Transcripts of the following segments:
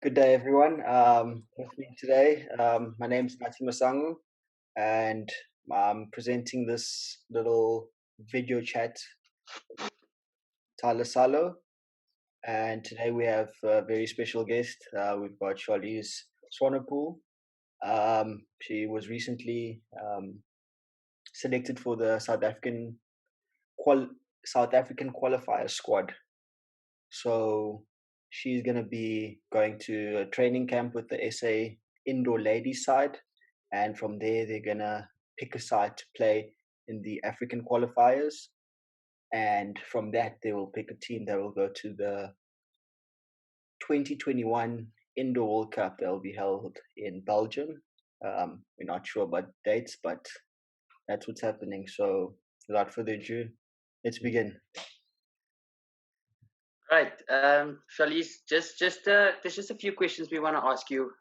Good day, everyone. With me today, my name is Nkosinathi Masango, and I'm presenting this little video chat, Tyler Salo. And today we have a very special guest. We've got Charlize Swanepoel. She was recently selected for the South African Qualifiers Squad. So she's going to be going to a training camp with the SA indoor ladies side, and from there they're going to pick a side to play in the African qualifiers, and from that they will pick a team that will go to the 2021 Indoor World Cup that will be held in Belgium. We're not sure about dates, but that's what's happening. So without further ado, let's begin. Right, Charlize, there's just a few questions we want to ask you,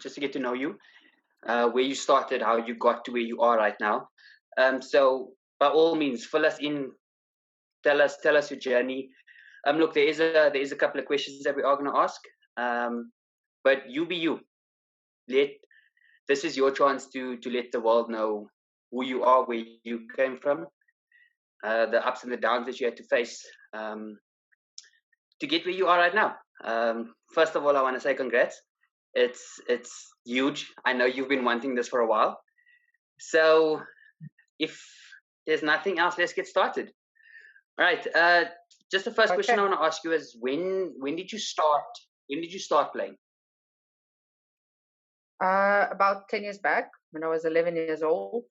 just to get to know you, where you started, how you got to where you are right now. So by all means, fill us in, tell us your journey. Look, there is a couple of questions that we are going to ask, but you be you. This is your chance to let the world know who you are, where you came from, the ups and the downs that you had to face. To get where you are right now. First of all, I want to say congrats. It's huge. I know you've been wanting this for a while. So if there's nothing else, let's get started. All right. Just the first question I want to ask you is when did you start? When did you start playing? About 10 years back, when I was 11 years old.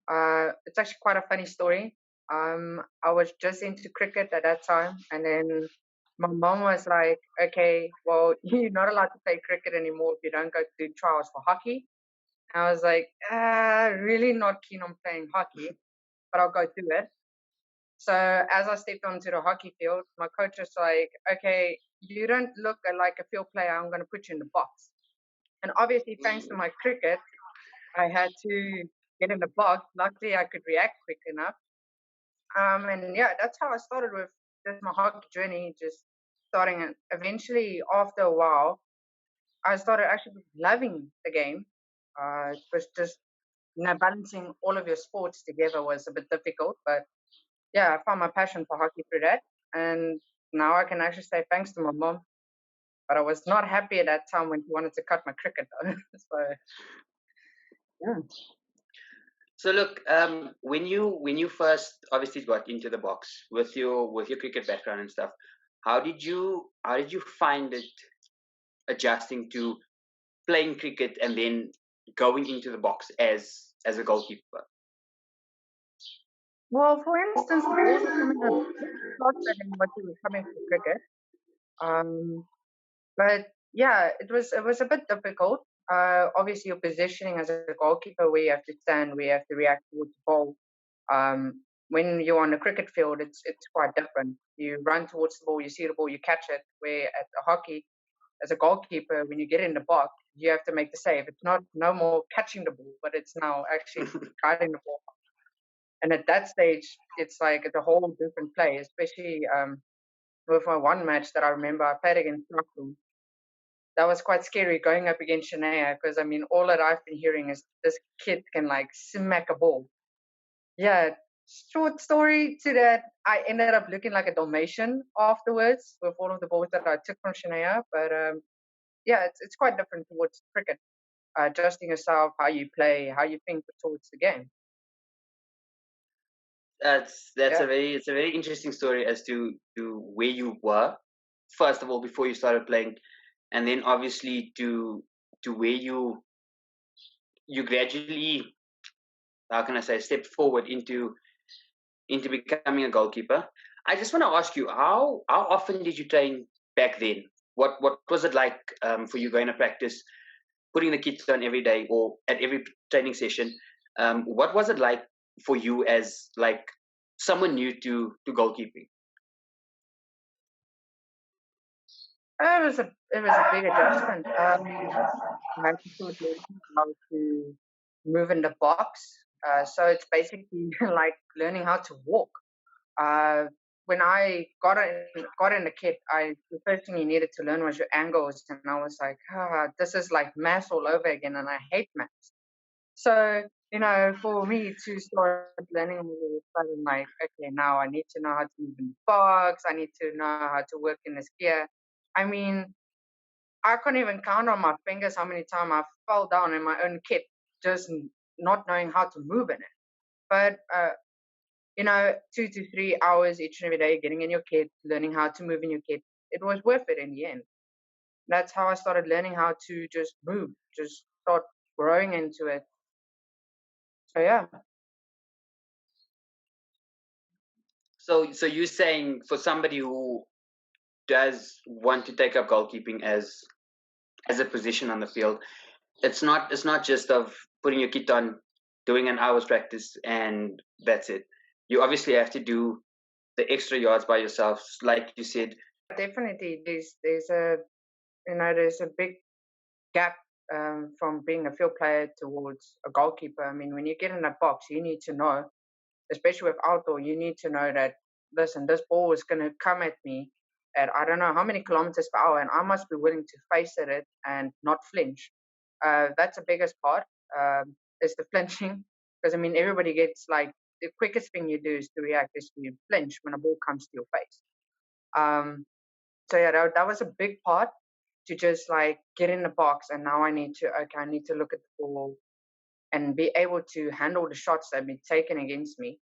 It's actually quite a funny story. I was just into cricket at that time, and then my mom was like, okay, well, you're not allowed to play cricket anymore if you don't go to trials for hockey. And I was like, really not keen on playing hockey, but I'll go do it. So as I stepped onto the hockey field, my coach was like, okay, you don't look like a field player. I'm going to put you in the box. And obviously, thanks to my cricket, I had to get in the box. Luckily, I could react quick enough. And yeah, that's how I started with just my hockey journey, just starting it. Eventually, after a while, I started actually loving the game. It was just, balancing all of your sports together was a bit difficult. But yeah, I found my passion for hockey through that. And now I can actually say thanks to my mom. But I was not happy at that time when she wanted to cut my cricket though. So, yeah. So look, when you first obviously got into the box with your cricket background and stuff, how did you find it adjusting to playing cricket and then going into the box as a goalkeeper? Well, for instance, the balls were coming up faster than what they were coming from cricket. But yeah, it was a bit difficult. Obviously, your positioning as a goalkeeper, where you have to stand, where you have to react towards the ball. When you're on a cricket field, it's quite different. You run towards the ball, you see the ball, you catch it. Where at the hockey, as a goalkeeper, when you get in the box, you have to make the save. It's not no more catching the ball, but it's now actually guiding the ball. And at that stage, it's like it's a whole different play, especially with my one match that I remember I played against Stockholm. That was quite scary going up against Shania because I mean all that I've been hearing is this kid can like smack a ball. Yeah, short story to that, I ended up looking like a Dalmatian afterwards with all of the balls that I took from Shania. But yeah, it's quite different towards cricket. Adjusting yourself, how you play, how you think towards the game. That's a very interesting story as to where you were first of all before you started playing, and then obviously to where you gradually, how can I say, step forward into becoming a goalkeeper. I just want to ask you, how often did you train back then? What was it like for you going to practice, putting the kits on every day or at every training session? What was it like for you as like someone new to goalkeeping? It was a big adjustment. I had to sort of learn how to move in the box. So it's basically like learning how to walk. when I got in the kit, the first thing you needed to learn was your angles, and I was like, this is like maths all over again, and I hate maths. So for me to start learning all of a sudden, like, okay, now I need to know how to move in the box. I need to know how to work in this gear. I mean, I can't even count on my fingers how many times I fell down in my own kit, just not knowing how to move in it. But 2 to 3 hours each and every day, getting in your kit, learning how to move in your kit, it was worth it in the end. That's how I started learning how to just move, just start growing into it. So yeah. So you're saying for somebody who does want to take up goalkeeping as a position on the field, it's not just of putting your kit on, doing an hour's practice, and that's it. You obviously have to do the extra yards by yourself, like you said. Definitely, there's a big gap from being a field player towards a goalkeeper. I mean, when you get in a box, you need to know, especially with outdoor, you need to know that, listen, this ball is going to come at me at I don't know how many kilometers per hour, and I must be willing to face it and not flinch. That's the biggest part, is the flinching. Because, I mean, everybody gets like, the quickest thing you do is to react, is to flinch when a ball comes to your face. So yeah, that was a big part, to just like get in the box, and now I need to look at the ball and be able to handle the shots that have been taken against me.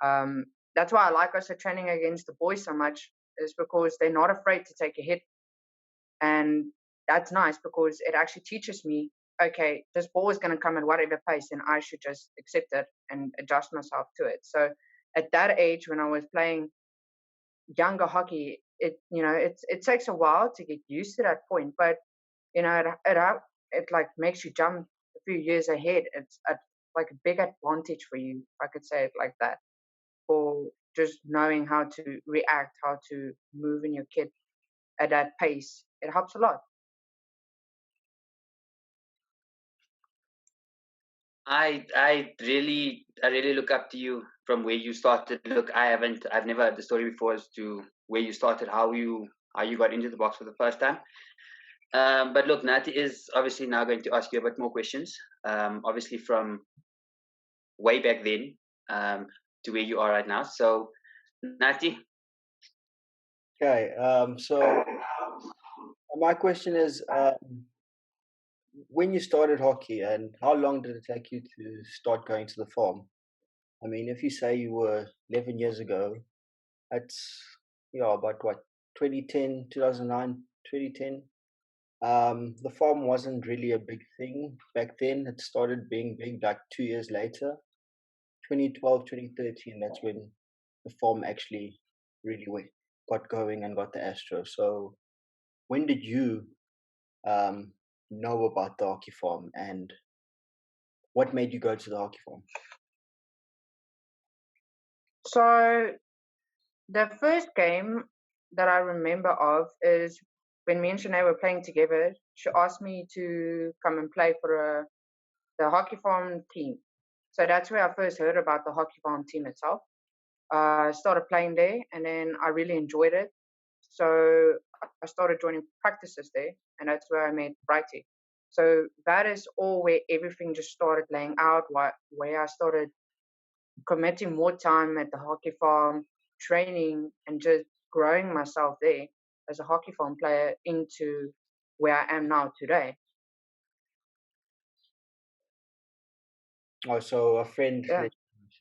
That's why I like also training against the boys so much, is because they're not afraid to take a hit. And that's nice, because it actually teaches me, okay, this ball is going to come at whatever pace, and I should just accept it and adjust myself to it. So at that age, when I was playing younger hockey, it takes a while to get used to that point, but it like makes you jump a few years ahead. It's like a big advantage for you, I could say it like that, for just knowing how to react, how to move in your kit at that pace. It helps a lot. I really look up to you from where you started. Look, I've never heard the story before as to where you started, how you got into the box for the first time. But look, Nati is obviously now going to ask you a bit more questions. Obviously from way back then to where you are right now. So, Nati. Okay. So my question is, when you started hockey, and how long did it take you to start going to the farm? I mean, if you say you were 11 years ago, that's about what, 2010, 2009, 2010. The farm wasn't really a big thing back then. It started being big like 2 years later, 2012, 2013. That's when the farm actually really got going and got the Astro. So when did you know about the hockey farm, and what made you go to the hockey farm? So the first game that I remember of is when me and Shanae were playing together. She asked me to come and play for the hockey farm team. So that's where I first heard about the hockey farm team itself. I started playing there, and then I really enjoyed it. So I started joining practices there, and that's where I met Brighty. So that is all where everything just started laying out, where I started committing more time at the hockey farm, training, and just growing myself there as a hockey farm player into where I am now today. Oh, so a friend. Yeah.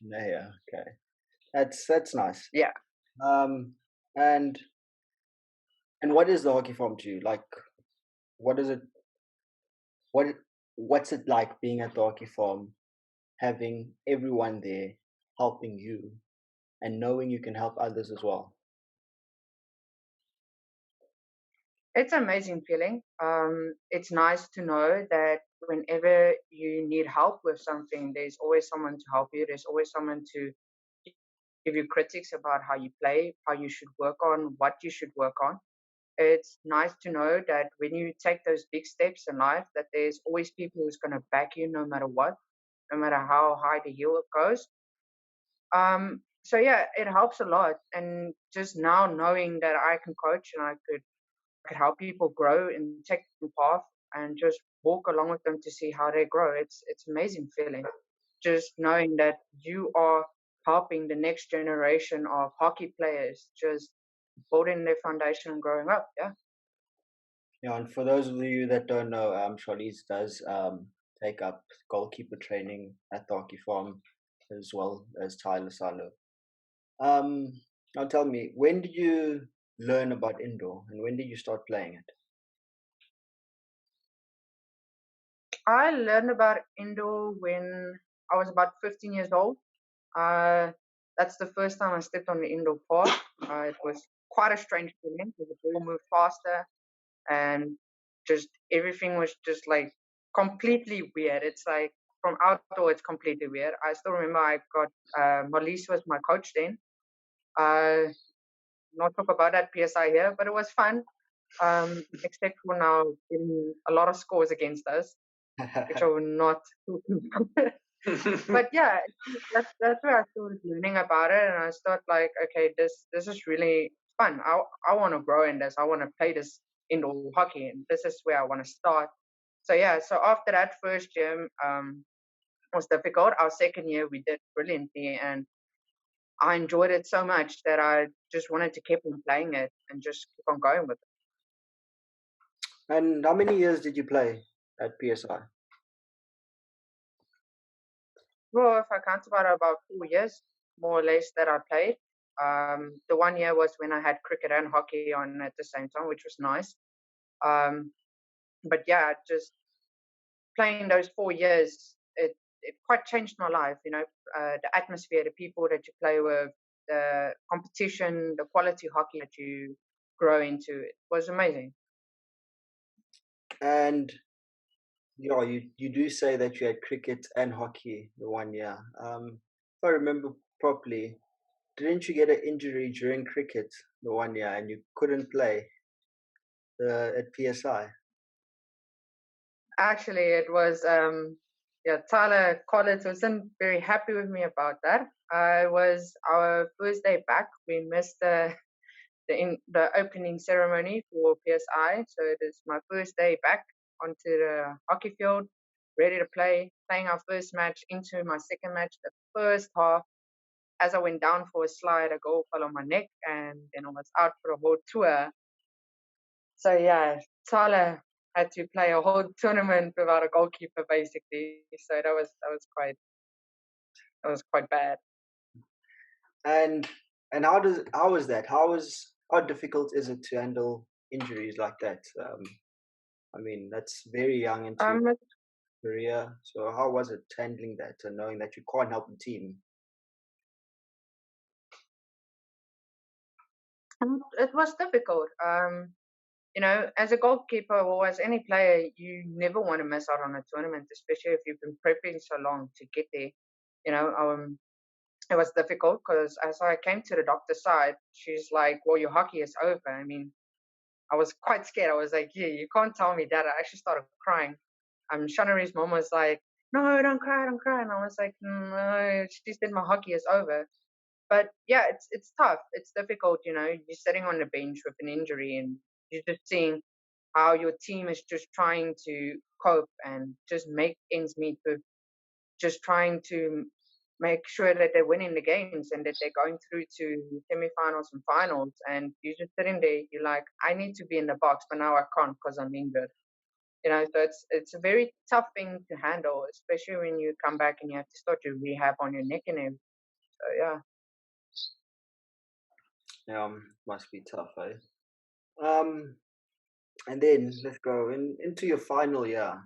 Yeah, okay. That's nice. Yeah. And what is the hockey farm to you? Like, what is it? What's it like being at the hockey farm, having everyone there helping you, and knowing you can help others as well? It's an amazing feeling. It's nice to know that whenever you need help with something, there's always someone to help you. There's always someone to give you critics about how you play, how you should work on, what you should work on. It's nice to know that when you take those big steps in life, that there's always people who's going to back you no matter what, no matter how high the hill it goes. so yeah, it helps a lot. And just now knowing that I can coach and I could help people grow and take the path and just walk along with them to see how they grow. It's amazing feeling. Just knowing that you are helping the next generation of hockey players just building their foundation and growing up. Yeah. Yeah, and for those of you that don't know, Charlize does take up goalkeeper training at the hockey farm as well as Tyler Salo. Um, now tell me, when did you learn about indoor and when did you start playing it? I learned about indoor when I was about 15 years old. Uh, that's the first time I stepped on the indoor court. It was quite a strange feeling because the ball moved faster and just everything was just like completely weird. It's like from outdoor, it's completely weird. I still remember I got Molise was my coach then. Not talk about that PSI here, but it was fun. Except for now getting a lot of scores against us, which I will not talk about. But yeah, that's where I started learning about it, and I start like, okay, this is really fun. I want to grow in this. I want to play this indoor hockey, and this is where I want to start. So yeah, so after that first year was difficult. Our second year we did brilliantly, and I enjoyed it so much that I just wanted to keep on playing it and just keep on going with it. And how many years did you play at PSI? Well, if I count about 4 years, more or less, that I played. The 1 year was when I had cricket and hockey on at the same time, which was nice. Um, but yeah, just playing those 4 years, it quite changed my life. You know, the atmosphere, the people that you play with, the competition, the quality hockey that you grow into. It was amazing. And yeah, you do say that you had cricket and hockey the 1 year. If I remember properly, didn't you get an injury during cricket the 1 year and you couldn't play at PSI? Actually, it was yeah, Tyler Collins wasn't very happy with me about that. It was our first day back. We missed the opening ceremony for PSI, so it is my first day back onto the hockey field, ready to play, playing our first match into my second match. The first half, as I went down for a slide, a goal fell on my neck, and then I was out for a whole tour. So yeah, Tyler had to play a whole tournament without a goalkeeper basically. So that was quite bad. And how is that? How difficult is it to handle injuries like that? I mean, that's very young into your Um, it, career. So how was it handling that and knowing that you can't help the team? it was difficult. You know, as a goalkeeper or as any player, you never want to miss out on a tournament, especially if you've been prepping so long to get there. You know, it was difficult because as I came to the doctor's side, she's like, "Well, your hockey is over." I mean, I was quite scared. I was like, "Yeah, you can't tell me that." I actually started crying. Shanary's mom was like, "No, don't cry, don't cry," and I was like, "No," she said, "My hockey is over." But yeah, it's tough. It's difficult. You know, you're sitting on the bench with an injury, and you're just seeing how your team is just trying to cope and just make ends meet with just trying to make sure that they're winning the games and that they're going through to semifinals and finals. And you're just sitting there, you're like, I need to be in the box, but now I can't because I'm injured. You know, so it's a very tough thing to handle, especially when you come back and you have to start to rehab on your neck and everything. So yeah. Yeah, must be tough, eh? Um, and then let's go into your final year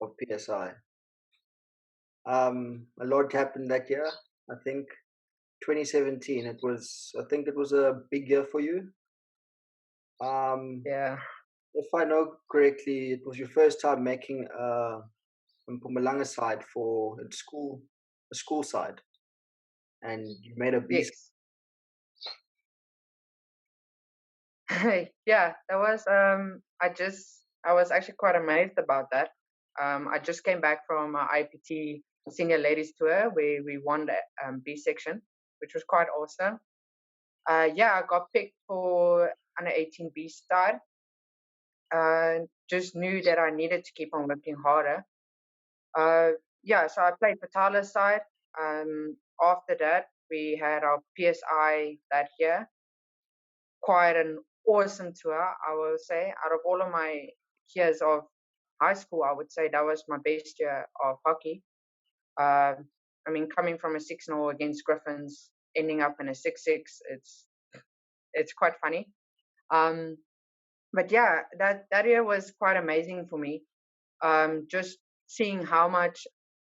of PSI. A lot happened that year. I think 2017. I think it was a big year for you. Yeah. If I know correctly, it was your first time making a Mpumalanga side for a school side, and you made a beast. Yes. Yeah, that was I was actually quite amazed about that. I just came back from IPT senior ladies tour where we won the B section. which was quite awesome. I got picked for under 18 B side. Just knew that I needed to keep on working harder. So I played for Tyler's side. After that, we had our PSI that year. Quite an awesome tour, I will say. Out of all of my years of high school, I would say that was my best year of hockey. Coming from a 6-0 against Griffins, ending up in a 6-6, it's quite funny. But yeah, that year was quite amazing for me. Just seeing how much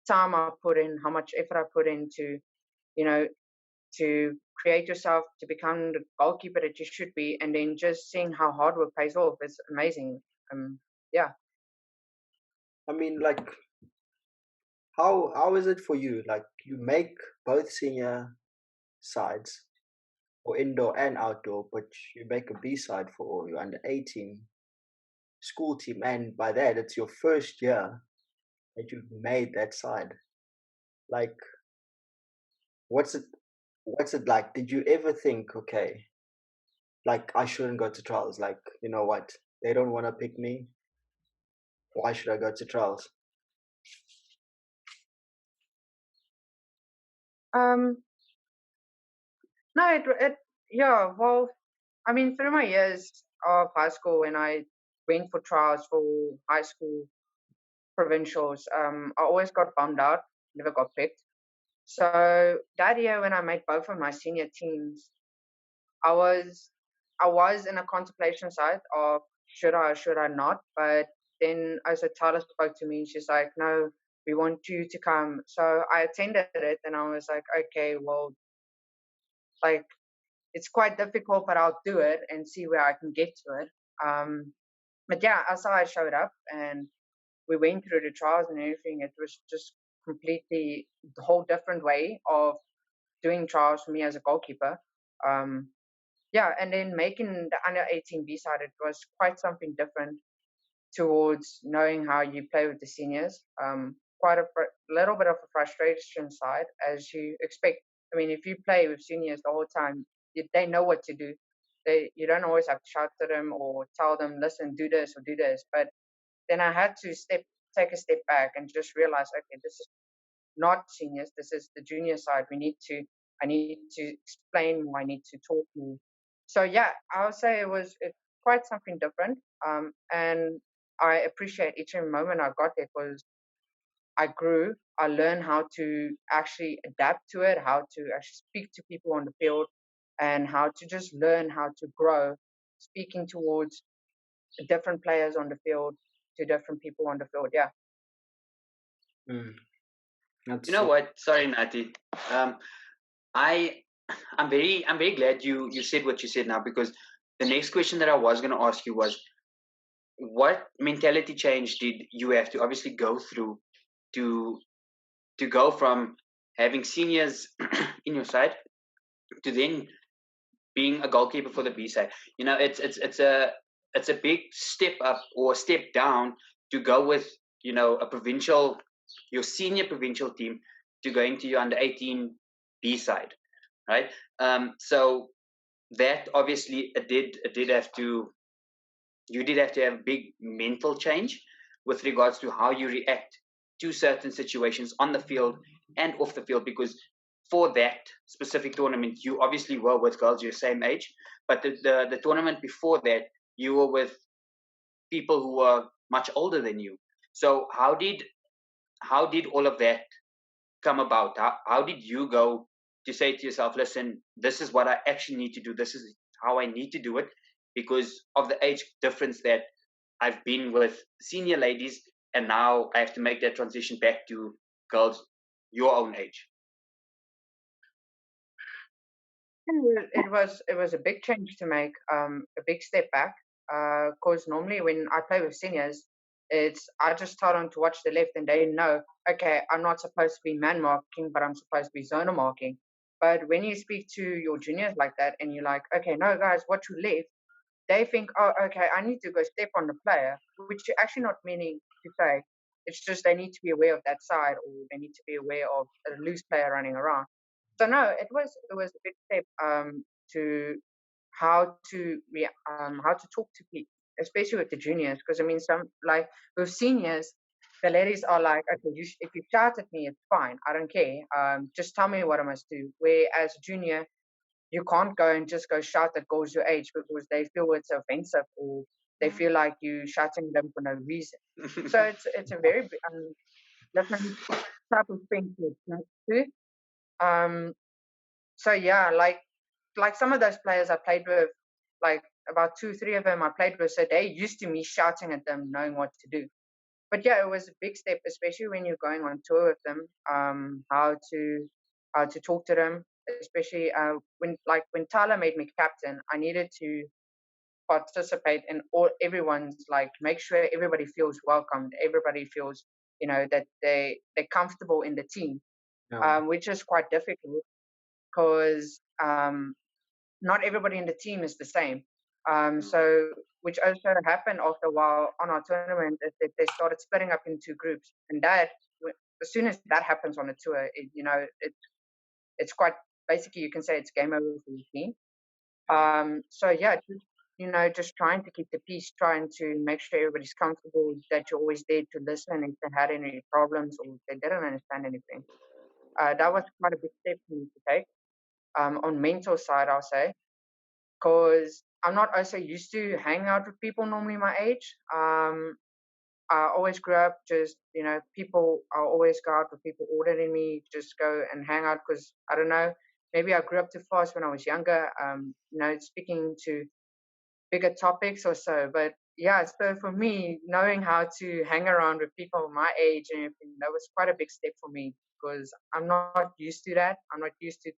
time I put in, how much effort I put into, to create yourself to become the goalkeeper that you should be, and then just seeing how hard work pays off is amazing. Yeah. Like, how is it for you? Like, you make both senior sides, or indoor and outdoor, but you make a B side for your under 18 school team, and by that it's your first year that you've made that side. Like, what's it like? Did you ever think, okay, like, I shouldn't go to trials? Like, you know what, they don't want to pick me, why should I go to trials? No, well, through my years of high school, when I went for trials for high school provincials, I always got bummed out, never got picked. So that year when I made both of my senior teams, I was in a contemplation side of should I or should I not. But then as Tyler spoke to me, she's like, no, we want you to come. So I attended it and I was like, okay, well, like, it's quite difficult, but I'll do it and see where I can get to it. But yeah, as I showed up and we went through the trials and everything, it was just completely a whole different way of doing trials for me as a goalkeeper. And then making the under 18 B side, it was quite something different towards knowing how you play with the seniors. Quite a little bit of a frustration side, as you expect. If you play with seniors the whole time, they know what to do. You don't always have to shout to them or tell them, listen, do this or do this. But then I had to take a step back and just realize, okay, this is not seniors. This is the junior side. I need to explain more. I need to talk more. So yeah, I would say it's quite something different. And I appreciate each and every moment I got there because I grew. I learned how to actually adapt to it, how to actually speak to people on the field, and how to just learn how to grow, speaking towards different players on the field, to different people on the field. Yeah. You know what? Sorry, Nati. I'm very glad you said what you said now, because the next question that I was going to ask you was, what mentality change did you have to obviously go through to go from having seniors in your side to then being a goalkeeper for the B side? It's a big step up or step down to go with your senior provincial team to going to your under 18 B side, right? So that obviously you did have to have a big mental change with regards to how you react to certain situations on the field and off the field, because for that specific tournament, you obviously were with girls your same age, but the tournament before that, you were with people who were much older than you. So how did all of that come about? How did you go to say to yourself, listen, this is what I actually need to do, this is how I need to do it, because of the age difference that I've been with senior ladies, and now I have to make that transition back to girls your own age? It was a big change to make, a big step back. Because normally when I play with seniors, I just tell them to watch the left, and they know, okay, I'm not supposed to be man marking, but I'm supposed to be zonal marking. But when you speak to your juniors like that, and you're like, okay, no guys, watch your left, they think, oh, okay, I need to go step on the player, which you're actually not meaning to say. It's just they need to be aware of that side, or they need to be aware of a loose player running around. So no, it was a big step to how to talk to people, especially with the juniors, because I mean, some like with seniors, the ladies are like, okay, if you shout at me, it's fine, I don't care. Just tell me what I must do. Whereas junior, you can't go and just go shout at girls your age because they feel it's offensive or they feel like you shouting them for no reason. So it's a very different type of thing to adjust to. Um, so yeah, like some of those players I played with, like about 2, 3 of them I played with, so they used to me shouting at them, knowing what to do. But yeah, it was a big step, especially when you're going on tour with them. How to talk to them, especially when Tyler made me captain, I needed to participate in everyone's, like, make sure everybody feels welcomed, everybody feels that they're comfortable in the team, Yeah. which is quite difficult because not everybody in the team is the same. So, which also happened after a while on our tournament, is that they started splitting up into groups, and as soon as that happens on a tour, it's quite, basically you can say it's game over for the team. So yeah, just trying to keep the peace, trying to make sure everybody's comfortable, that you're always there to listen if they had any problems or if they didn't understand anything. That was quite a big step for me to take. On mental side, I'll say, because I'm not also used to hanging out with people normally my age. I always grew up just, people, I always go out with people older than me, just go and hang out because, I don't know, maybe I grew up too fast when I was younger, speaking to bigger topics or so. But yeah, so for me, knowing how to hang around with people my age and everything, that was quite a big step for me because I'm not used to that. I'm not used to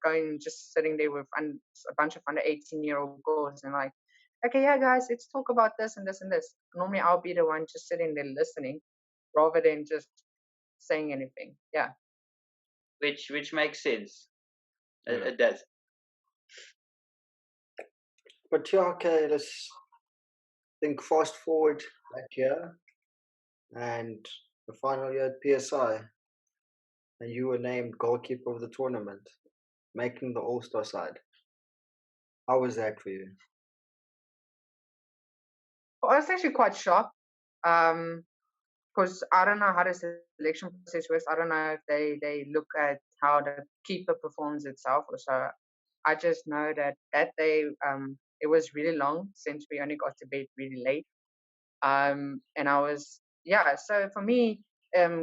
going, just sitting there with a bunch of under 18-year-old girls and like, okay, yeah, guys, let's talk about this and this and this. Normally, I'll be the one just sitting there listening rather than just saying anything. Yeah. which makes sense. Yeah. It does. But yeah, okay, let's think fast forward that year and the final year at PSI, and you were named goalkeeper of the tournament, making the All-Star side. How was that for you? Well, I was actually quite shocked. Because I don't know how the selection process works. I don't know if they look at how the keeper performs itself or so. I just know that day it was really long since we only got to bed really late. And I was, yeah. So for me,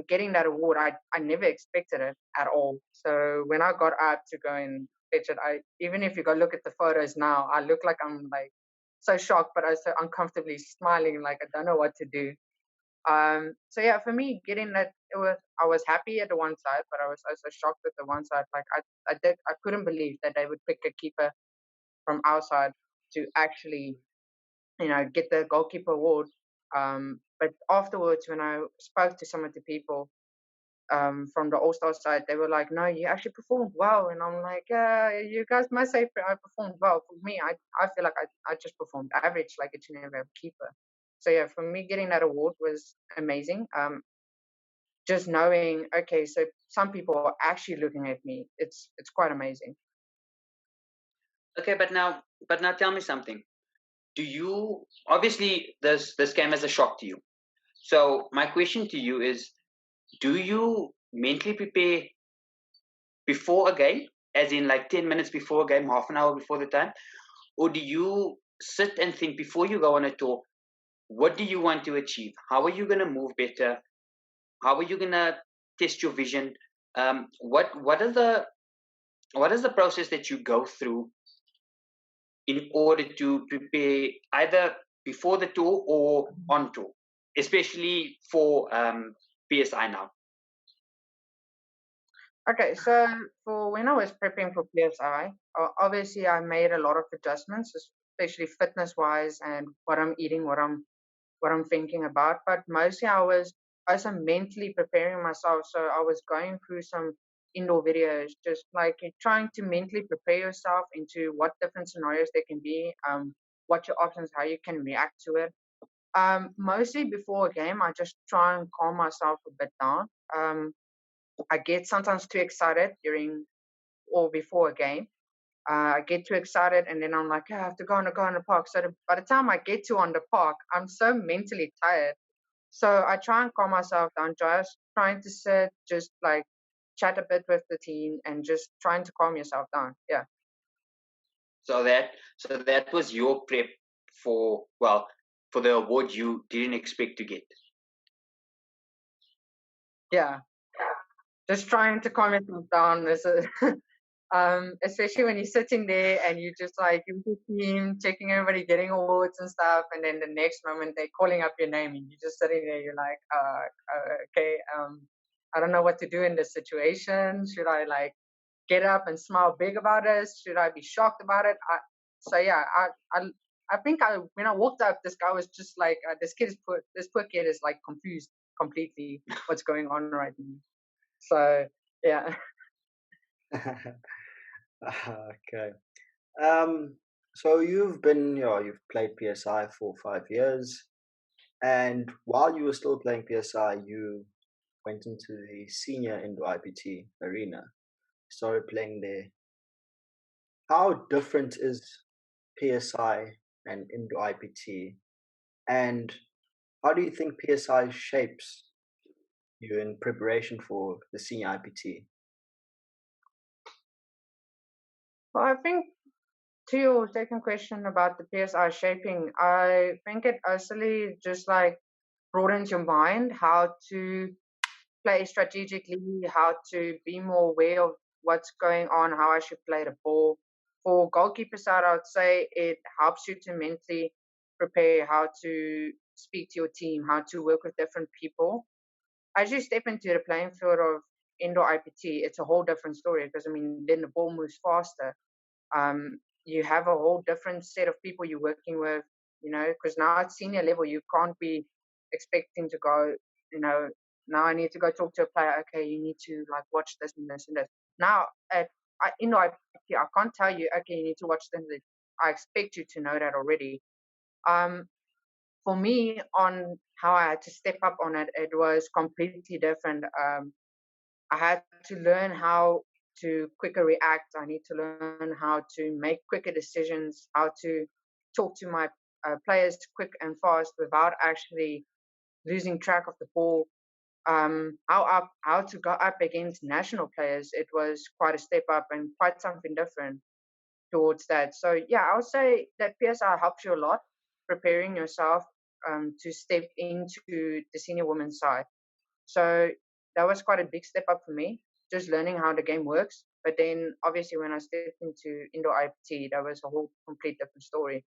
getting that award, I never expected it at all. So when I got up to go and fetch it, even if you go look at the photos now, I look like I'm like so shocked, but also uncomfortably smiling, like I don't know what to do. So yeah, for me, getting that, I was happy at the one side, but I was also shocked at the one side. Like I couldn't believe that they would pick a keeper from our side to actually, get the goalkeeper award. But afterwards, when I spoke to some of the people from the All Star side, they were like, "No, you actually performed well," and I'm like, "You guys must say I performed well. For me, I feel like I just performed average, like each and every other keeper." So yeah, for me, getting that award was amazing. Just knowing, okay, so some people are actually looking at me, it's quite amazing. Okay, but now tell me something. Do you, obviously this came as a shock to you? So my question to you is, do you mentally prepare before a game, as in like 10 minutes before a game, half an hour before the time, or do you sit and think before you go on a tour, what do you want to achieve? How are you going to move better? How are you going to test your vision? What is the process that you go through in order to prepare either before the tour or on tour, especially for PSI now? Okay, so for when I was prepping for PSI, obviously I made a lot of adjustments, especially fitness wise and what I'm eating, what I'm thinking about. But mostly I was also mentally preparing myself. So I was going through some indoor videos, just like trying to mentally prepare yourself into what different scenarios there can be, what your options, how you can react to it. Mostly before a game, I just try and calm myself a bit down. I get sometimes too excited during or before a game. I get too excited, and then I'm like, I have to go on the park. So by the time I get to on the park, I'm so mentally tired. So I try and calm myself down, just trying to sit, just like chat a bit with the team, and just trying to calm yourself down. Yeah. So that was your prep for the award you didn't expect to get. Yeah. Just trying to calm yourself down. Especially when you're sitting there and you just like you're with the team, checking everybody getting awards and stuff, and then the next moment they're calling up your name and you're just sitting there. You're like, okay, I don't know what to do in this situation. Should I like get up and smile big about it? Should I be shocked about it? I think when I walked up, this guy was just like, this poor kid is like confused completely what's going on right now. So yeah. Okay. So you've played PSI for 5 years, and while you were still playing PSI, you went into the senior Indo IPT arena, started playing there. How different is PSI and Indo IPT, and how do you think PSI shapes you in preparation for the senior IPT? Well, I think to your second question about the PSI shaping, I think it actually just like broadens your mind how to play strategically, how to be more aware of what's going on, how I should play the ball. For goalkeeper side, I would say it helps you to mentally prepare how to speak to your team, how to work with different people. As you step into the playing field of indoor IPT, it's a whole different story because I mean, then the ball moves faster. You have a whole different set of people you're working with, because now at senior level, you can't be expecting to go, now I need to go talk to a player. Okay, you need to like watch this and this and this. Now indoor IPT, I can't tell you, okay, you need to watch this. I expect you to know that already. For me, on how I had to step up on it, it was completely different. I had to learn how to quicker react. I need to learn how to make quicker decisions, how to talk to my players quick and fast without actually losing track of the ball. How to go up against national players. It was quite a step up and quite something different towards that. So yeah, I would say that PSI helps you a lot preparing yourself to step into the senior women's side. So that was quite a big step up for me, just learning how the game works. But then obviously when I stepped into indoor IPT, that was a whole complete different story.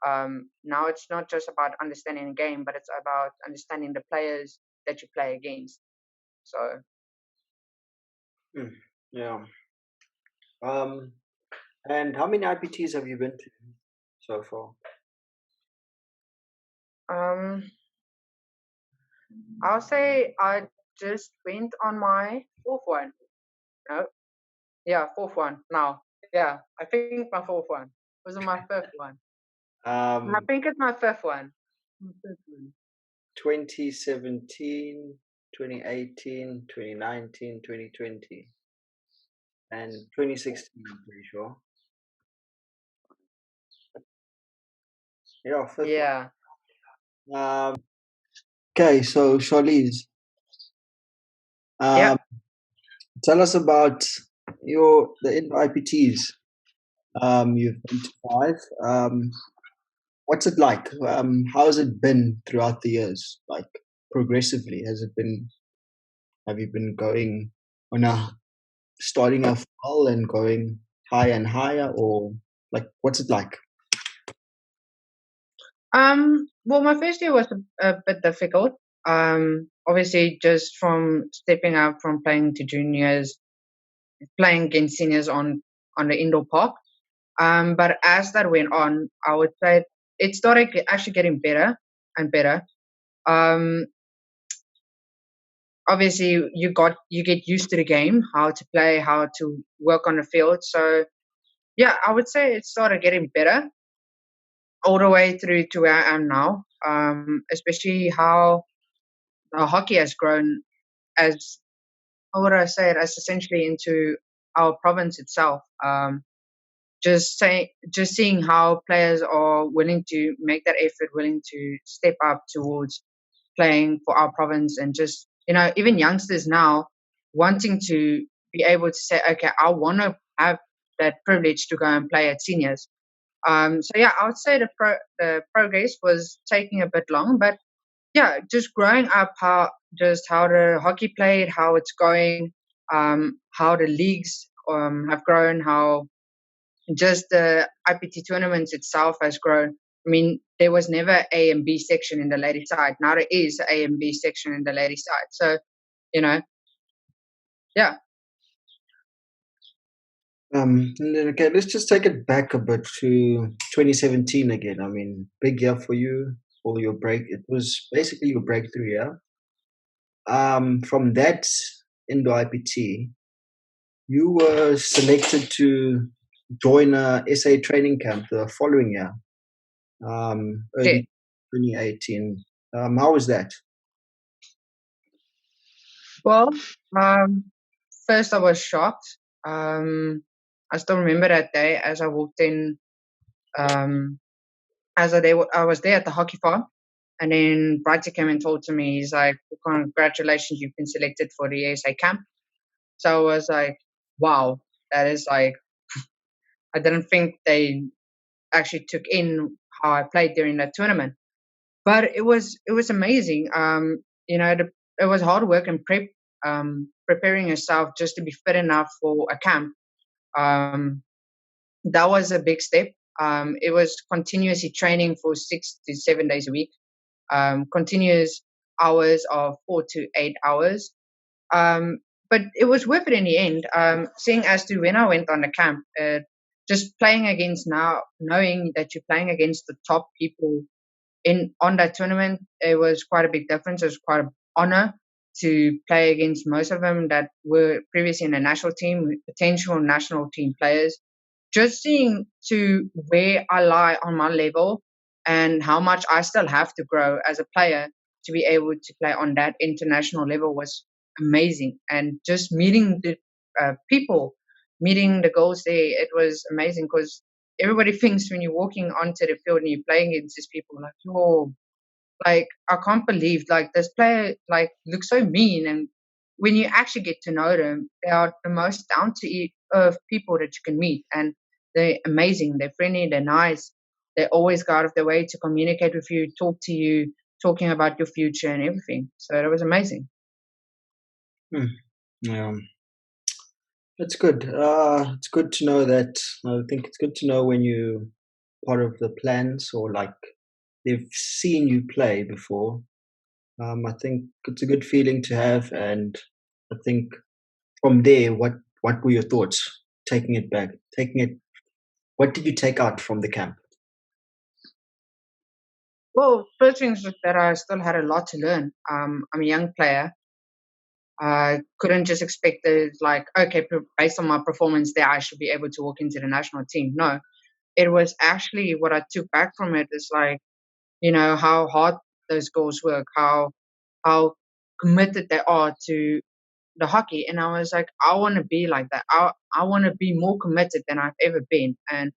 Now it's not just about understanding the game, but it's about understanding the players that you play against. So Yeah. And how many IPTs have you been to so far? I'll say I just went on my fourth one. No, yeah, fourth one now. Yeah, I think my fourth one was my fifth one. I Um, think it's my fifth one. 2017, 2018, 2019, 2020, and 2016, I'm pretty sure. Yeah, fifth Yeah. one. Okay, so Charlize, Yeah. tell us about the IPTs. You've been to 5. What's it like? How has it been throughout the years? Like progressively, have you been going on starting off well and going higher and higher, or like what's it like? Well, my first year was a bit difficult. Obviously, just from stepping up from playing to juniors, playing against seniors on the indoor park. But as that went on, I would say it started actually getting better and better. Um, Obviously, you get used to the game, how to play, how to work on the field. So yeah, I would say it started getting better all the way through to where I am now. Especially how hockey has grown as, how would I say it, as essentially into our province itself. Just seeing how players are willing to make that effort, willing to step up towards playing for our province, and just, even youngsters now wanting to be able to say, okay, I want to have that privilege to go and play at seniors. So yeah, I would say the progress was taking a bit long, but yeah, just growing up, how the hockey played, how it's going, how the leagues have grown, how just the IPT tournaments itself has grown. I mean, there was never A and B section in the ladies side. Now there is A and B section in the ladies side. So, yeah. And then, okay, let's just take it back a bit to 2017 again. I mean, big year for you, for your break. It was basically your breakthrough year. From that indoor IPT, you were selected to join a SA training camp the following year, early 2018. How was that? Well, first I was shocked. I still remember that day as I walked in. I was there at the hockey farm, and then Brighty came and told to me, he's like, "Congratulations, you've been selected for the ASA camp." So I was like, "Wow, that is like." I didn't think they actually took in how I played during that tournament, but it was amazing. It was hard work and preparing yourself just to be fit enough for a camp. That was a big step. It was continuously training for 6 to 7 days a week, continuous hours of 4 to 8 hours. But it was worth it in the end. Seeing as to when I went on the camp, just playing against now, knowing that you're playing against the top people on that tournament, it was quite a big difference. It was quite an honor to play against most of them that were previously in the national team, potential national team players. Just seeing to where I lie on my level and how much I still have to grow as a player to be able to play on that international level was amazing. And just meeting the people, meeting the goals there, it was amazing because everybody thinks when you're walking onto the field and you're playing against these people, like, oh, like, I can't believe, like, this player, like, looks so mean. And when you actually get to know them, they are the most down to earth people that you can meet. And they're amazing. They're friendly. They're nice. They always go out of their way to communicate with you, talk to you, talking about your future and everything. So it was amazing. Yeah. That's good. It's good to know that. I think it's good to know when you part of the plans or like they've seen you play before. I think it's a good feeling to have, and I think from there, what were your thoughts? Taking it back, what did you take out from the camp? Well, first things was that I still had a lot to learn. I'm a young player. I couldn't just expect it, like, okay, based on my performance there, I should be able to walk into the national team. No, it was actually what I took back from it is like, how hard those girls work, how committed they are to the hockey. And I was like, I want to be like that. I want to be more committed than I've ever been. And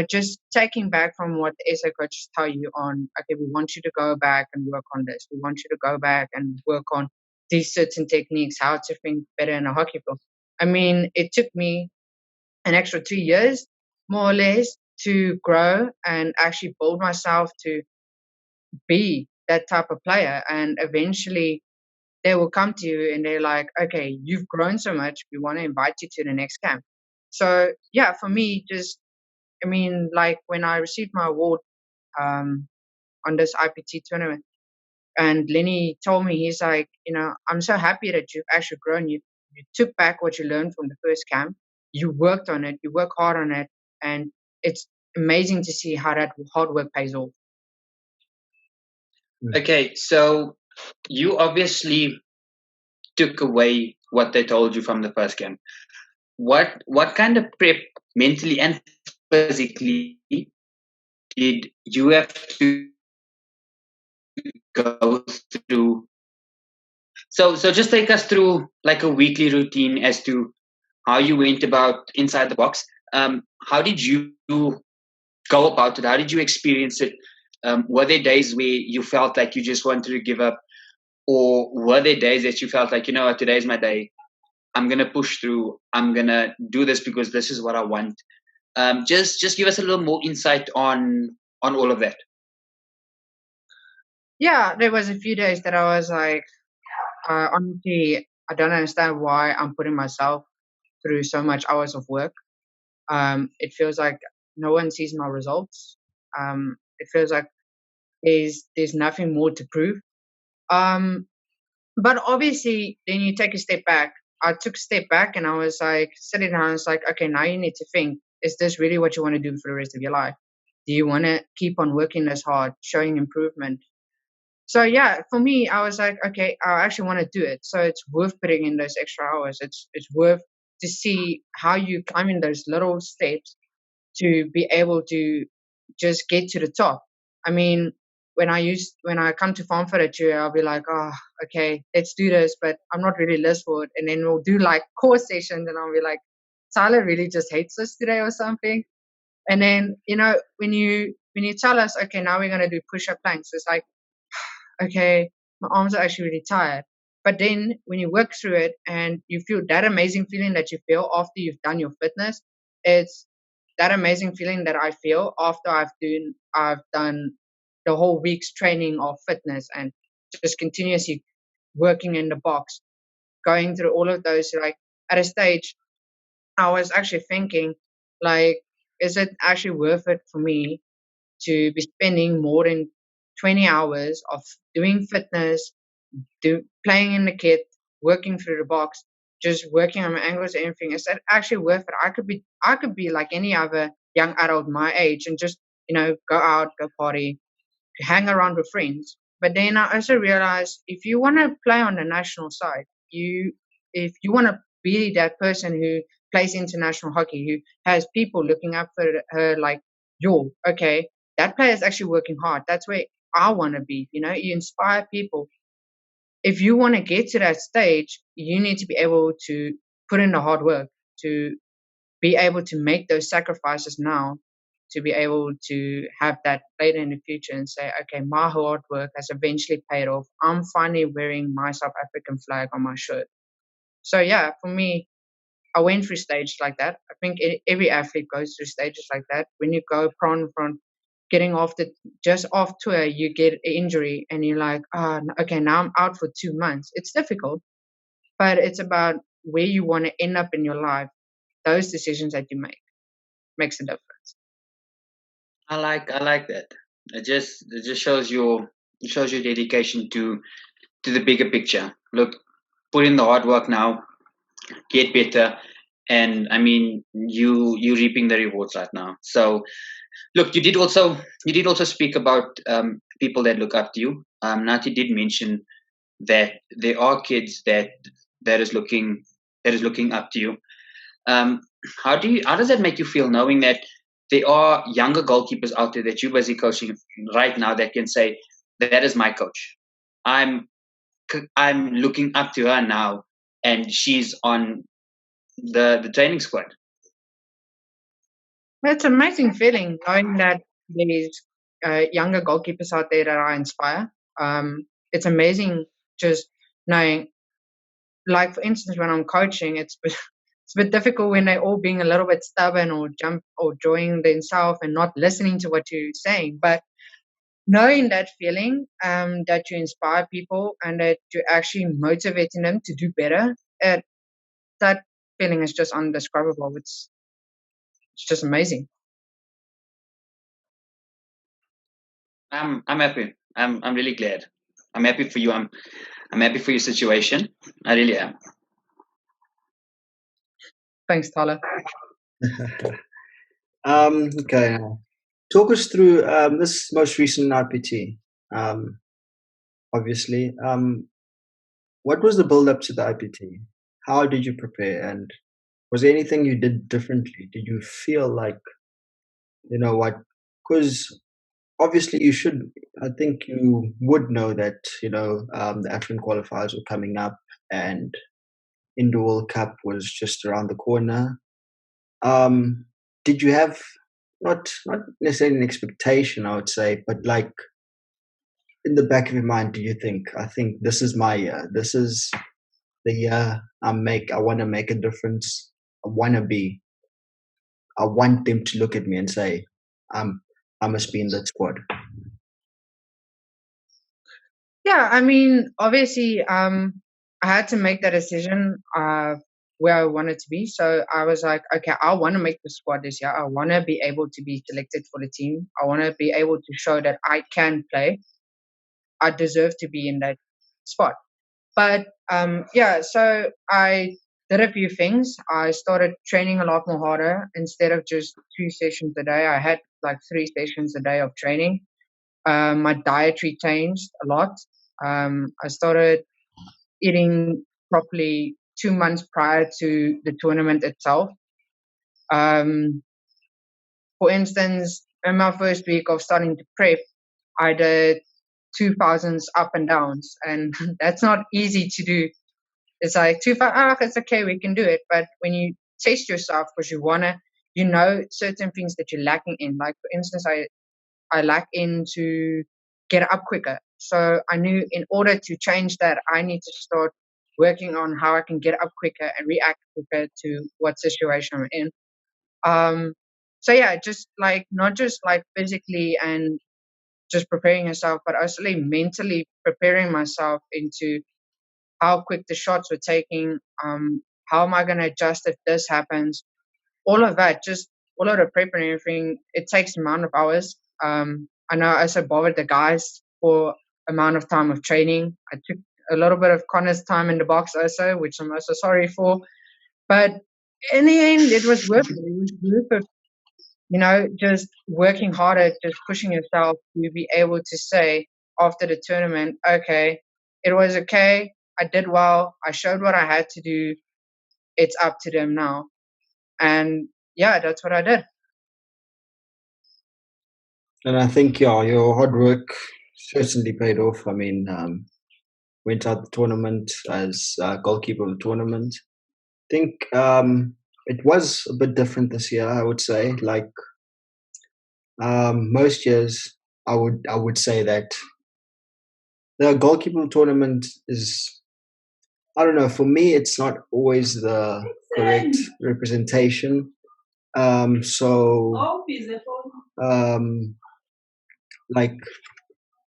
just taking back from what the SA coaches tell you on, okay, we want you to go back and work on this. We want you to go back and work on these certain techniques, how to think better in a hockey field. I mean, it took me an extra 2 years, more or less, to grow and actually build myself to be that type of player. And eventually they will come to you and they're like, okay, you've grown so much, we want to invite you to the next camp. So yeah, for me, like when I received my award on this IPT tournament, and Lenny told me, he's like, I'm so happy that you've actually grown. You took back what you learned from the first camp. You worked on it. You work hard on it, and it's amazing to see how that hard work pays off. Okay, so you obviously took away what they told you from the first camp. What kind of prep mentally and physically did you have to go through? So just take us through like a weekly routine as to how you went about inside the box. How did you go about it? How did you experience it? Were there days where you felt like you just wanted to give up, or were there days that you felt like, you know what, today's my day, I'm gonna push through, I'm gonna do this because this is what I want? Just give us a little more insight on all of that. Yeah, there was a few days that I was like, honestly, I don't understand why I'm putting myself through so much hours of work. It feels like no one sees my results. It feels like there's nothing more to prove. But obviously, then you take a step back. I took a step back and I was like sitting down. I was like, okay, now you need to think: is this really what you want to do for the rest of your life? Do you want to keep on working this hard, showing improvement? So yeah, for me, I was like, okay, I actually want to do it. So it's worth putting in those extra hours. It's worth to see how you climb in those little steps to be able to just get to the top. I mean, when I come to farm furniture, I'll be like, oh, okay, let's do this, but I'm not really list for it. And then we'll do like core sessions, and I'll be like, Tyler really just hates us today or something. And then when you tell us, okay, now we're gonna do push-up planks, it's like, okay, my arms are actually really tired. But then when you work through it and you feel that amazing feeling that you feel after you've done your fitness, it's that amazing feeling that I feel after I've done the whole week's training of fitness and just continuously working in the box, going through all of those. Like at a stage, I was actually thinking, like, is it actually worth it for me to be spending more than 20 hours of doing fitness, playing in the kit, working through the box, just working on my angles and everything? Is that actually worth it? I could be like any other young adult my age and just, go out, go party, hang around with friends. But then I also realized if you want to play on the national side, if you want to be that person who plays international hockey, who has people looking up for her, like, okay, that player is actually working hard. That's where I want to be. You inspire people. If you want to get to that stage, you need to be able to put in the hard work, to be able to make those sacrifices now, to be able to have that later in the future and say, okay, my hard work has eventually paid off. I'm finally wearing my South African flag on my shirt. So yeah, for me, I went through stages like that. I think every athlete goes through stages like that. When you go from getting just off tour, you get an injury and you're like, okay, now I'm out for 2 months. It's difficult, but it's about where you want to end up in your life. Those decisions that you make makes a difference. I like that. It just shows your dedication to the bigger picture. Look, put in the hard work now, get better, and I mean you reaping the rewards right now. So look, you did also speak about people that look up to you. Nati did mention that there are kids that is looking up to you. How does that make you feel, knowing that there are younger goalkeepers out there that you're busy coaching right now that can say, that is my coach. I'm looking up to her now, and she's on the training squad. It's an amazing feeling knowing that there's younger goalkeepers out there that I inspire. It's amazing just knowing, like, for instance, when I'm coaching, it's a bit difficult when they're all being a little bit stubborn or enjoying themselves and not listening to what you're saying. But knowing that feeling, that you inspire people and that you're actually motivating them to do better, that feeling is just undescribable. It's just amazing. I'm happy. I'm really glad. I'm happy for you. I'm happy for your situation. I really am. Thanks, Tyler. Okay. Talk us through this most recent IPT. Obviously, what was the build up to the IPT? How did you prepare, and was there anything you did differently? Did you feel like, what? Because obviously you should. I think you would know that the African qualifiers were coming up, and Indoor World Cup was just around the corner. Did you have not necessarily an expectation, I would say, but like in the back of your mind, do you think, I think this is my year. This is the year I want to make a difference. I want them to look at me and say, I must be in that squad. Yeah, I mean, obviously, I had to make that decision where I wanted to be. So I was like, okay, I want to make the squad this year. I want to be able to be selected for the team. I want to be able to show that I can play. I deserve to be in that spot. But yeah, so I did a few things. I started training a lot more harder. Instead of just 2 sessions a day, I had like 3 sessions a day of training. My dietary changed a lot. I started eating properly 2 months prior to the tournament itself. For instance, in my first week of starting to prep, I did 2000s up and downs, and that's not easy to do. It's like it's okay, we can do it. But when you test yourself, because you know certain things that you're lacking in. Like for instance, I lack in to get up quicker. So I knew in order to change that, I need to start working on how I can get up quicker and react quicker to what situation I'm in. So yeah, just like not just like physically and just preparing yourself, but also mentally preparing myself into how quick the shots were taking. How am I going to adjust if this happens? All of that, just all of the prep and everything, it takes amount of hours. I know I also bothered the guys for amount of time of training. I took a little bit of Connor's time in the box also, which I'm also sorry for. But in the end, it was worth it. It was worth it, just working harder, just pushing yourself to be able to say after the tournament, okay, it was okay. I did well. I showed what I had to do. It's up to them now. And yeah, that's what I did. And I think, yeah, your hard work certainly paid off. I mean, went out the tournament as goalkeeper of the tournament. I think it was a bit different this year, I would say. Like most years, I would say that the goalkeeper tournament is, I don't know, for me, it's not always the correct representation. So, like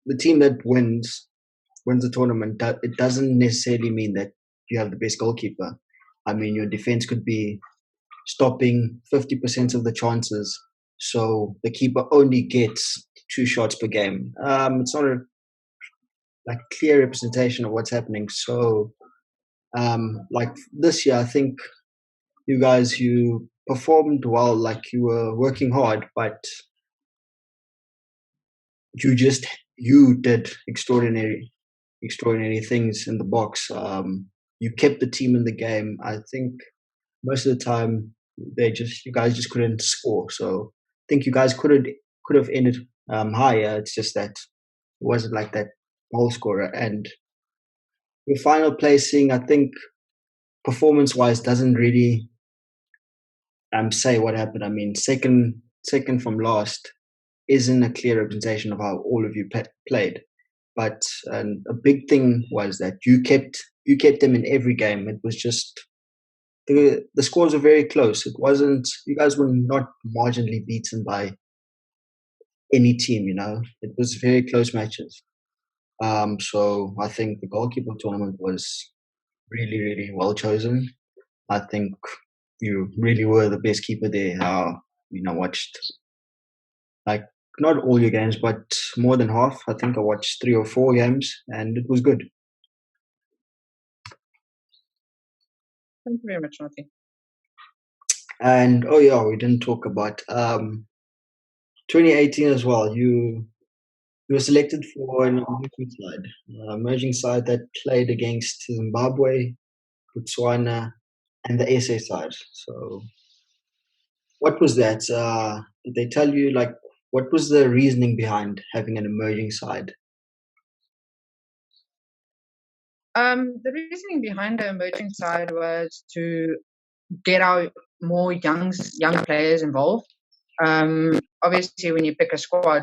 the team that wins the tournament, it doesn't necessarily mean that you have the best goalkeeper. I mean, your defense could be stopping 50% of the chances, so the keeper only gets 2 shots per game. It's not a clear representation of what's happening. So, like this year, I think you performed well, like you were working hard, but you did extraordinary things in the box. You kept the team in the game. I think most of the time you guys just couldn't score. So I think you guys could have ended higher. It's just that it wasn't like that goal scorer. And your final placing, I think, performance wise, doesn't really say what happened. I mean, second from last isn't a clear representation of how all of you played. But a big thing was that you kept them in every game. It was just the scores were very close. It wasn't, you guys were not marginally beaten by any team. It was very close matches. So I think the goalkeeper tournament was really, really well chosen. I think you really were the best keeper there. Watched like not all your games, but more than half. I think I watched 3 or 4 games, and it was good. Thank you very much, Nathi. And oh yeah, we didn't talk about 2018 as well. You were selected for an emerging side that played against Zimbabwe, Botswana, and the SA side. So, what was that? Did they tell you what was the reasoning behind having an emerging side? The reasoning behind the emerging side was to get our more young players involved. Obviously, when you pick a squad,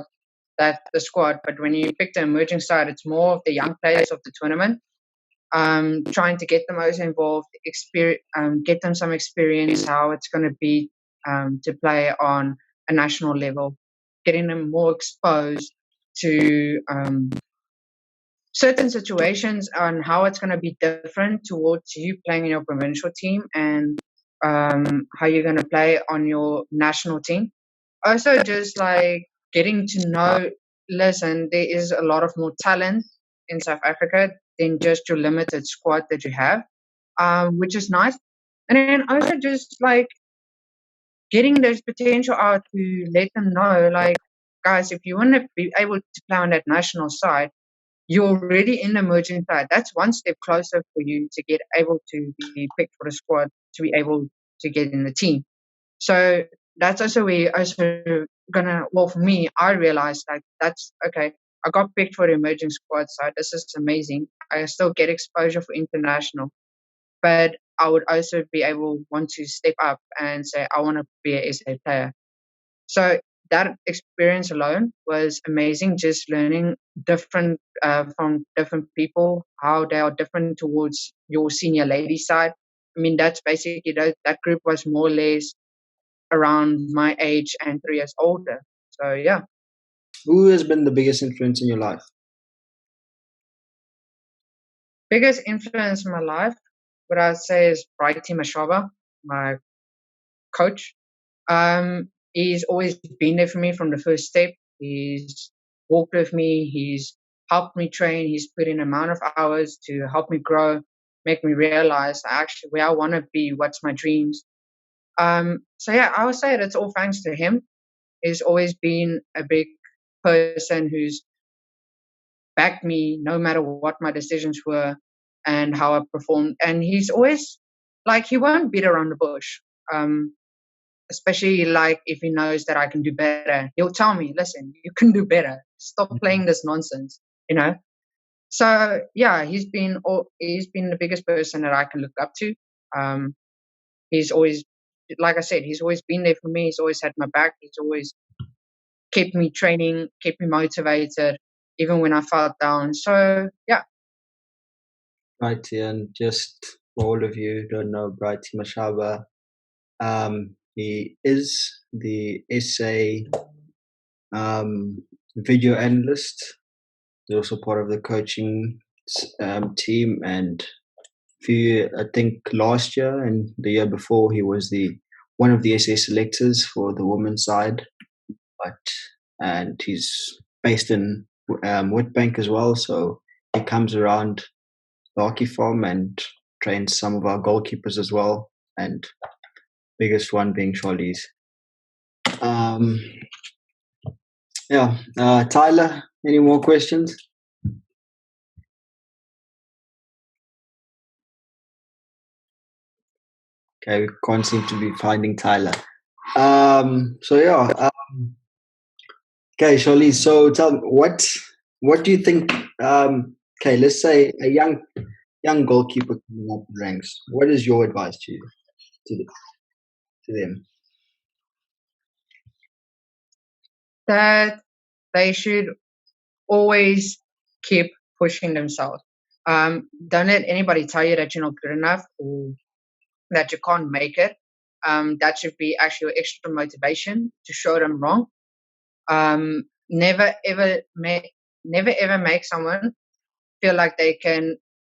that's the squad. But when you pick the emerging side, it's more of the young players of the tournament. Trying to get them also involved, get them some experience how it's going to be to play on a national level, getting them more exposed to certain situations on how it's going to be different towards you playing in your provincial team and how you're going to play on your national team. Also, just like getting to know, listen, there is a lot of more talent in South Africa than just your limited squad that you have, which is nice. And then also just like getting those potential out to let them know, like, guys, if you want to be able to play on that national side, you're already in the emerging side. That's one step closer for you to get able to be picked for the squad, to be able to get in the team. So that's also where also well, for me, I realized like that's okay. I got picked for the emerging squad side. This is amazing. I still get exposure for international, but I would also be able want to step up and say I want to be a SA player. So that experience alone was amazing. Just learning different from different people, how they are different towards your senior lady side. I mean, that's basically that group was more or less around my age and 3 years older. So yeah. Who has been the biggest influence in your life? Biggest influence in my life, what I'd say is Brighty Mashaba, my coach. He's always been there for me from the first step. He's walked with me. He's helped me train. He's put in amount of hours to help me grow, make me realize actually where I want to be, what's my dreams. So yeah, I would say it's all thanks to him. He's always been a big person who's backed me no matter what my decisions were and how I performed. And he's always like, he won't beat around the bush. Especially like if he knows that I can do better, he'll tell me, listen, you can do better. Stop playing this nonsense, you know? So yeah, he's been the biggest person that I can look up to. He's always, like I said, he's always been there for me. He's always had my back. He's always kept me training, kept me motivated, even when I felt down. So yeah. Brighty, and just for all of you who don't know Brighty Mashaba, he is the SA video analyst. He's also part of the coaching team, and I think last year and the year before he was one of the SA selectors for the women's side. And he's based in Witbank as well, so he comes around the hockey farm and trains some of our goalkeepers as well, and biggest one being Charlize. Tyler, any more questions? Okay, we can't seem to be finding Tyler. Okay, Charlize, so tell me, what do you think, okay, let's say a young goalkeeper coming up the ranks, what is your advice to them? That they should always keep pushing themselves. Don't let anybody tell you that you're not good enough or that you can't make it. That should be actually your extra motivation to show them wrong. Never ever make someone feel like they can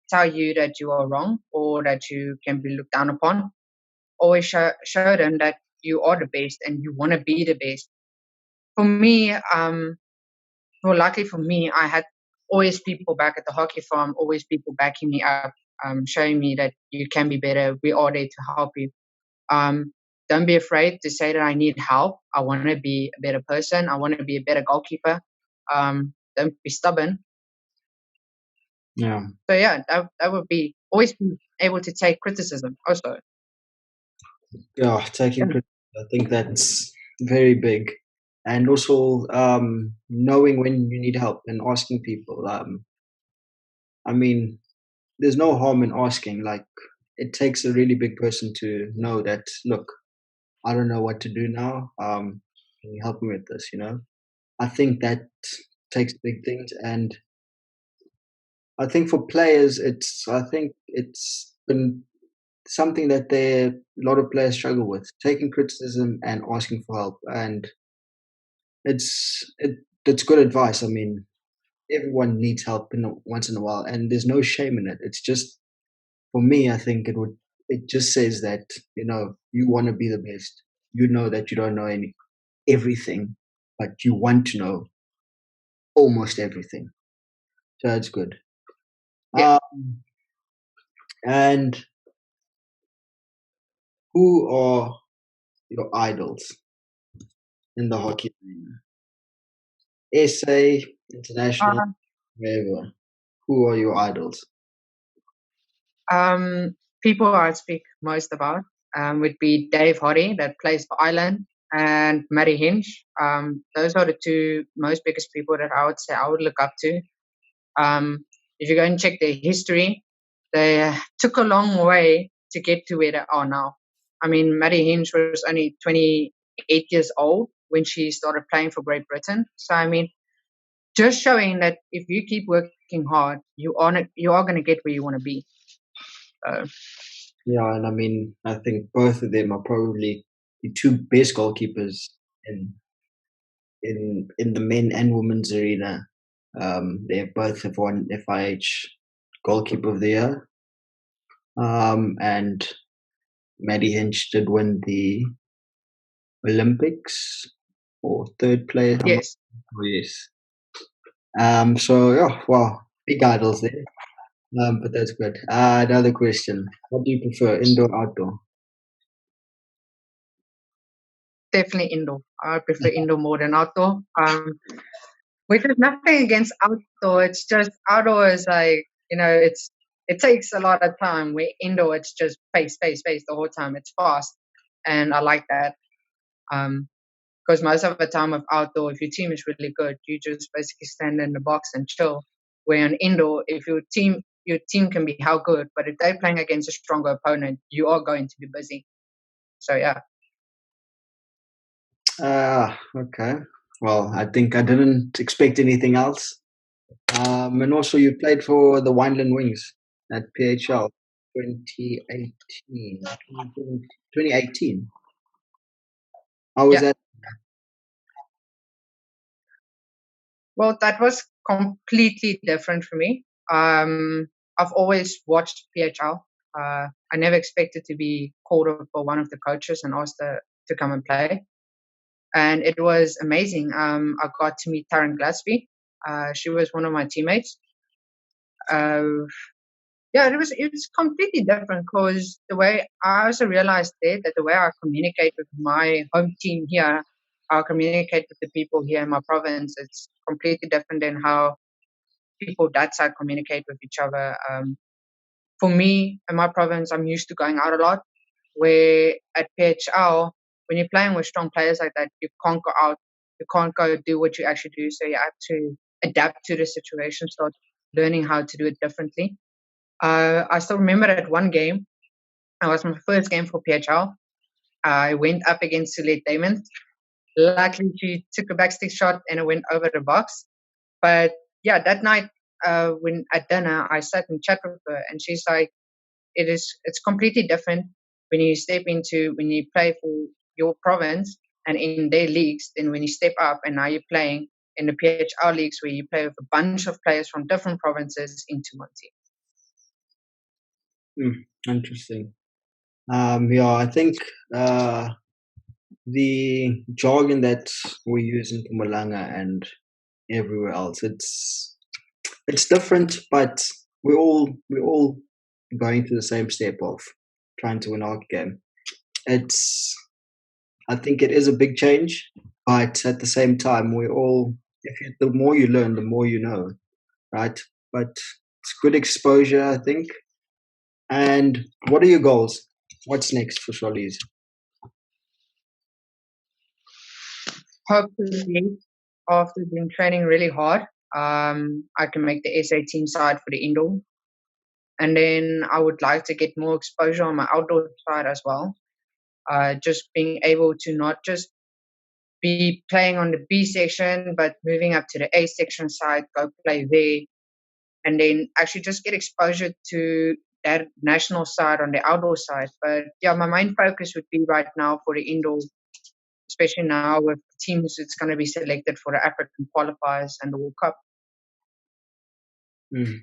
tell you that you are wrong or that you can be looked down upon. Always show them that you are the best and you want to be the best. For me, luckily for me, I had always people back at the hockey farm, always people backing me up, showing me that you can be better. We are there to help you. Don't be afraid to say that I need help. I want to be a better person. I want to be a better goalkeeper. Don't be stubborn. Yeah. So yeah, that would be always be able to take criticism also. Yeah, taking criticism. I think that's very big. And also knowing when you need help and asking people. I mean, there's no harm in asking. Like, it takes a really big person to know that, look, I don't know what to do now. Can you help me with this? I think that takes big things, and I think for players, I think it's been something that a lot of players struggle with, taking criticism and asking for help. And it's good advice. I mean, everyone needs help once in a while, and there's no shame in it. It's just, for me, I think it just says that you want to be the best. You know that you don't know everything, but you want to know almost everything. So that's good. Yeah. And who are your idols in the hockey arena? SA, international, wherever. Who are your idols? People I speak most about would be Dave Hoddy, that plays for Ireland, and Matty Hinch. Those are the two most biggest people that I would say I would look up to. If you go and check their history, they took a long way to get to where they are now. I mean, Matty Hinch was only 28 years old when she started playing for Great Britain. So, I mean, just showing that if you keep working hard, you are going to get where you want to be. Yeah, and I mean, I think both of them are probably the two best goalkeepers in the men and women's arena. They both have won FIH Goalkeeper of the Year, and Maddie Hinch did win the Olympics or third place. Yes. Oh, yes. So yeah, wow, big idols there. But that's good. Another question: what do you prefer, indoor, outdoor? Definitely indoor. I prefer indoor more than outdoor. Which is nothing against outdoor. It's just outdoor is like, it takes a lot of time. Where indoor, it's just pace the whole time. It's fast, and I like that. Because most of the time of outdoor, if your team is really good, you just basically stand in the box and chill. Where on indoor, if your team can be how good, but if they're playing against a stronger opponent, you are going to be busy. So yeah. Okay. Well, I think I didn't expect anything else. And also, you played for the Wineland Wings at PHL 2018. 2018. How was Yeah. that? Well, that was completely different for me. I've always watched PHL. I never expected to be called up for one of the coaches and asked to come and play. And it was amazing. I got to meet Taryn Glaspie. She was one of my teammates. It was completely different because the way I also realized there that the way I communicate with my home team here, I communicate with the people here in my province, it's completely different than how people that side communicate with each other. For me, in my province, I'm used to going out a lot. Where at PHL, when you're playing with strong players like that, you can't go out. You can't go do what you actually do. So you have to adapt to the situation, start learning how to do it differently. I still remember that one game. It was my first game for PHL. I went up against Sulet Damon. Luckily, she took a backstick shot and it went over the box. But yeah, that night, when at dinner, I sat and chat with her, and she's like, "It's completely different when you play for your province and in their leagues than when you step up and now you're playing in the PHL leagues where you play with a bunch of players from different provinces into one team." Interesting. Yeah, I think the jargon that we use in Mpumalanga and everywhere else, it's different, but we're all going through the same step of trying to win our game. I think it is a big change, but at the same time, the more you learn, the more you know, right? But it's good exposure, I think. And what are your goals? What's next for Charlize? Hopefully, after been training really hard, I can make the SA team side for the indoor. And then I would like to get more exposure on my outdoor side as well. Just being able to not just be playing on the B section, but moving up to the A section side, go play there, and then actually just get exposure to that national side on the outdoor side. But yeah, my main focus would be right now for the indoor, especially now with teams that's going to be selected for the African qualifiers and the World Cup. Mm.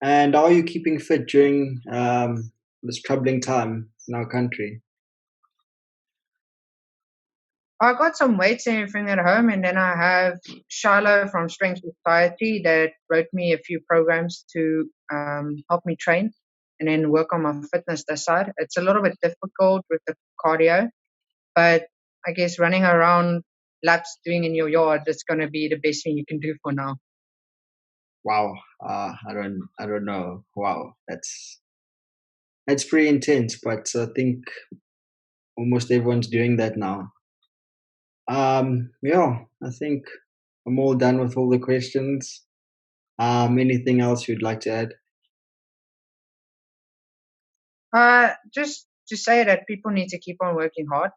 And how are you keeping fit during this troubling time in our country? I got some weights and everything at home, and then I have Shiloh from Strength Society that wrote me a few programs to help me train and then work on my fitness this side. It's a little bit difficult with the cardio, but I guess running around laps doing in your yard is going to be the best thing you can do for now. Wow, I don't know. Wow, that's pretty intense, but I think almost everyone's doing that now. Yeah, I think I'm all done with all the questions. Anything else you'd like to add? Just to say that people need to keep on working hard.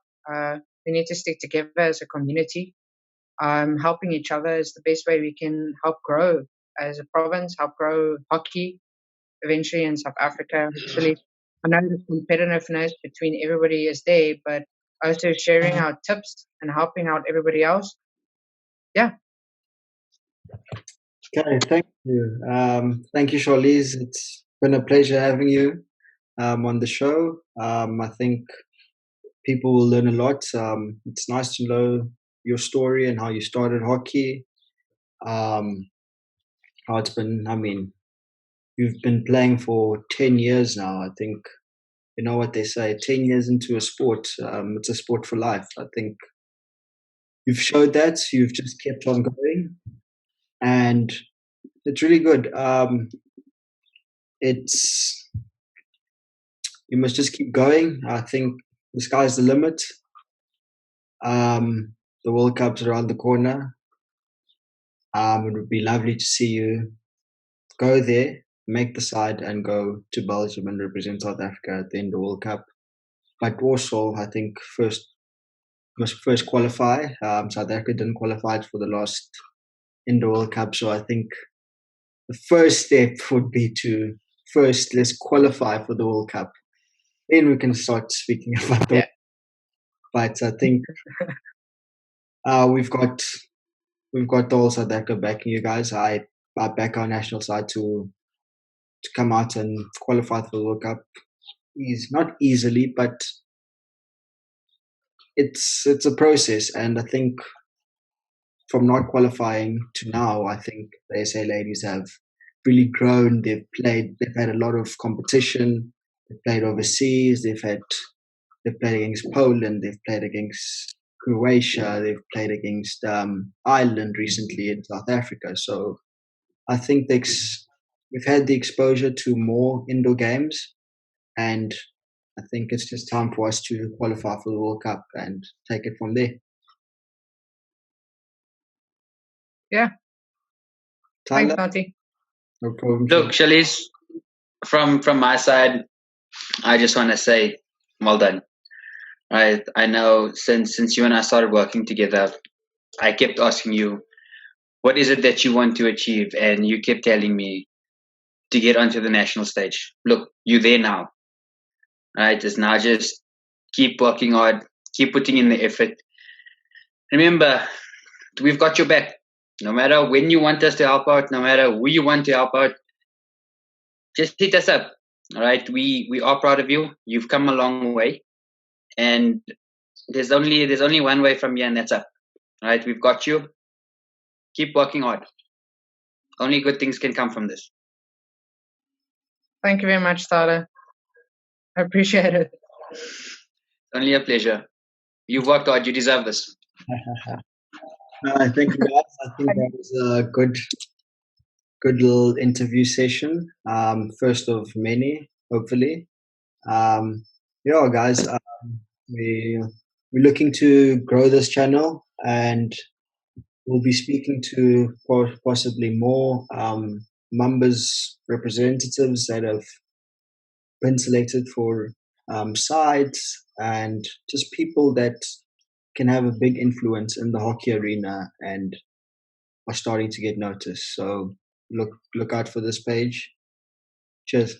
We need to stick together as a community. Helping each other is the best way we can help grow as a province, help grow hockey eventually in South Africa. Actually, I know the competitiveness between everybody is there, but also sharing our tips and helping out everybody else. Yeah. Okay, thank you. Thank you, Charlize. It's been a pleasure having you on the show. I think people will learn a lot. It's nice to know your story and how you started hockey. How it's been, I mean, you've been playing for 10 years now. I think, you know what they say, 10 years into a sport, it's a sport for life. I think you've showed that. You've just kept on going. And it's really good. It's you must just keep going. I think the sky's the limit. The World Cup's around the corner. It would be lovely to see you go there, make the side, and go to Belgium and represent South Africa at the end of the World Cup. But also, I think must first qualify. South Africa didn't qualify for the last Indoor World Cup, so I think the first step would be to first let's qualify for the World Cup. Then we can start speaking about that. But I think we've got the whole South Africa backing you guys. I back our national side to come out and qualify for the World Cup. Not easily, but it's a process, and I think from not qualifying to now, I think the SA ladies have really grown. They've had a lot of competition. They've played overseas. They've played against Poland. They've played against Croatia. They've played against Ireland recently in South Africa. So I think we've had the exposure to more indoor games, and I think it's just time for us to qualify for the World Cup and take it from there. Yeah. Tyler? Thanks, Nati. No problem. Look, Charlize, from my side, I just want to say, well done. Right, I know since you and I started working together, I kept asking you, what is it that you want to achieve? And you kept telling me to get onto the national stage. Look, you're there now. Right, it's now just keep working hard, keep putting in the effort. Remember, we've got your back. No matter when you want us to help out, no matter who you want to help out, just hit us up. All right, we are proud of you. You've come a long way, and there's only one way from here, and that's up. All right, we've got you. Keep working hard. Only good things can come from this. Thank you very much, Tyler. I appreciate it. Only a pleasure. You've worked hard. You deserve this. Thank you, guys. I think that was a good little interview session. First of many, hopefully. Yeah, guys, we're looking to grow this channel, and we'll be speaking to possibly more Mamba's representatives that have been selected for sides, and just people that can have a big influence in the hockey arena and are starting to get noticed. So look out for this page. Cheers.